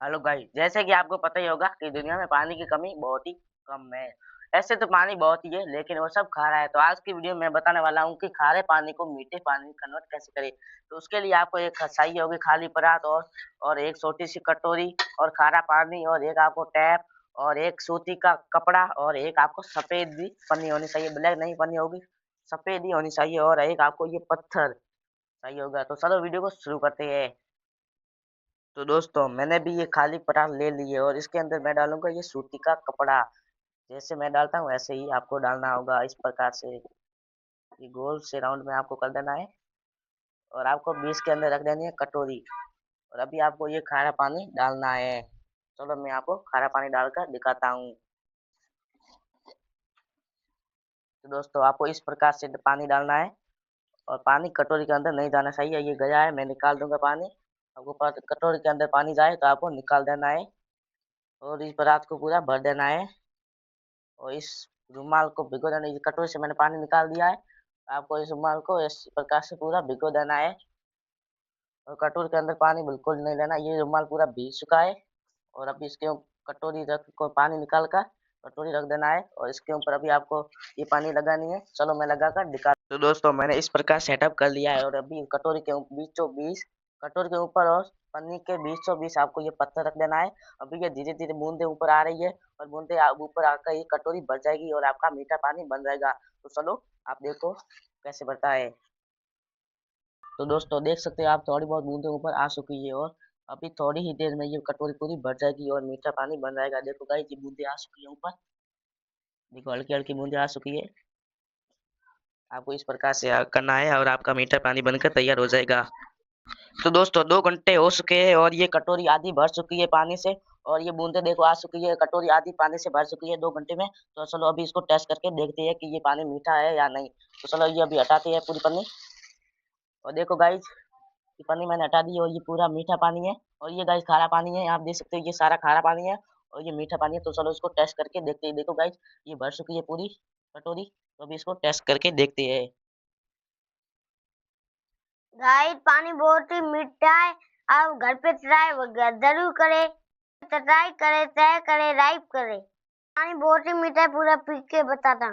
Hello guys, जैसे कि आपको पता ही होगा कि दुनिया में पानी की कमी बहुत ही कम है। ऐसे तो पानी बहुत ही है, लेकिन वो सब खारा है। तो आज की वीडियो में बताने वाला हूँ कि खारे पानी को मीठे पानी में कन्वर्ट कैसे करें। तो उसके लिए आपको एक चाहिए होगी खाली परात और एक छोटी सी कटोरी और खारा पानी और एक आपको टैप और एक सूती का कपड़ा और एक आपको सफेद भी पन्नी होनी चाहिए। ब्लैक नहीं पन्नी होगी, सफेद ही होनी चाहिए और एक आपको ये पत्थर चाहिए होगा। तो चलो वीडियो को शुरू करते हैं। तो दोस्तों मैंने भी ये खाली परात ले ली है और इसके अंदर मैं डालूंगा ये सूती का कपड़ा। जैसे मैं डालता हूँ वैसे ही आपको डालना होगा। इस प्रकार से ये गोल से राउंड में आपको कर देना है और आपको बीच के अंदर रख देनी है कटोरी। और अभी आपको ये खारा पानी डालना है। चलो मैं आपको खारा पानी डालकर दिखाता हूँ। तो दोस्तों आपको इस प्रकार से पानी डालना है और पानी कटोरी के अंदर नहीं जाना चाहिए। ये गया है, मैं निकाल दूंगा पानी। आपको कटोरी के अंदर पानी जाए तो आपको निकाल देना है और इस परात को पूरा भर देना है और इस रुमाल को भिगो देना है। ये कटोरी से मैंने पानी निकाल दिया है। आपको इस रुमाल को इस प्रकार से पूरा भिगो देना है और कटोरी के अंदर पानी बिल्कुल नहीं लेना। ये रुमाल पूरा भीग चुका है और अभी इसके कटोरी रख को पानी निकाल कर कटोरी रख देना है और इसके ऊपर अभी आपको ये पानी लगानी है। चलो मैं लगा कर दिखा। तो दोस्तों मैंने इस प्रकार सेटअप कर लिया है और अभी कटोरी के बीचों बीच कटोरी के ऊपर और पन्नी के बीचों बीच आपको ये पत्थर रख देना है। अभी ये धीरे धीरे बूंदे ऊपर आ रही है और बूंदे ऊपर आकर ये कटोरी भर जाएगी और आपका मीठा पानी बन जाएगा। तो चलो आप देखो कैसे बनता है। तो दोस्तों देख सकते हो आप, थोड़ी बहुत बूंदे ऊपर आ चुकी है और अभी थोड़ी ही देर में ये कटोरी पूरी भर जाएगी और मीठा पानी बन जाएगा। देखो गाइस, ये बूंदे आ चुकी है ऊपर। देखो हल्की हल्की बूंदे आ चुकी है। आपको इस प्रकार से करना है और आपका मीठा पानी बनकर तैयार हो जाएगा। तो दोस्तों 2 घंटे हो चुके हैं और ये कटोरी आधी भर चुकी है पानी से और ये बूंदे देखो आ चुकी है। कटोरी आधी पानी से भर चुकी है 2 घंटे में। तो चलो अभी इसको टेस्ट करके देखते हैं कि ये पानी मीठा है या नहीं। तो चलो ये अभी हटाते हैं पूरी पन्नी और देखो गाइस, ये पानी मैंने हटा दी और ये पूरा मीठा पानी है और ये गाइस खारा पानी है। आप देख सकते हो ये सारा खारा पानी है और ये मीठा पानी है। तो चलो इसको टेस्ट करके देखते हैं। देखो गाइस, ये भर चुकी है पूरी कटोरी। तो अभी इसको टेस्ट करके देखते हैं। गाइस पानी बहुत ही मीठा है। आप घर पे ट्राई जरूर करें। ट्राई करें, तय करें, लाइक करें। पानी बहुत ही मीठा है, पूरा पी के बताता।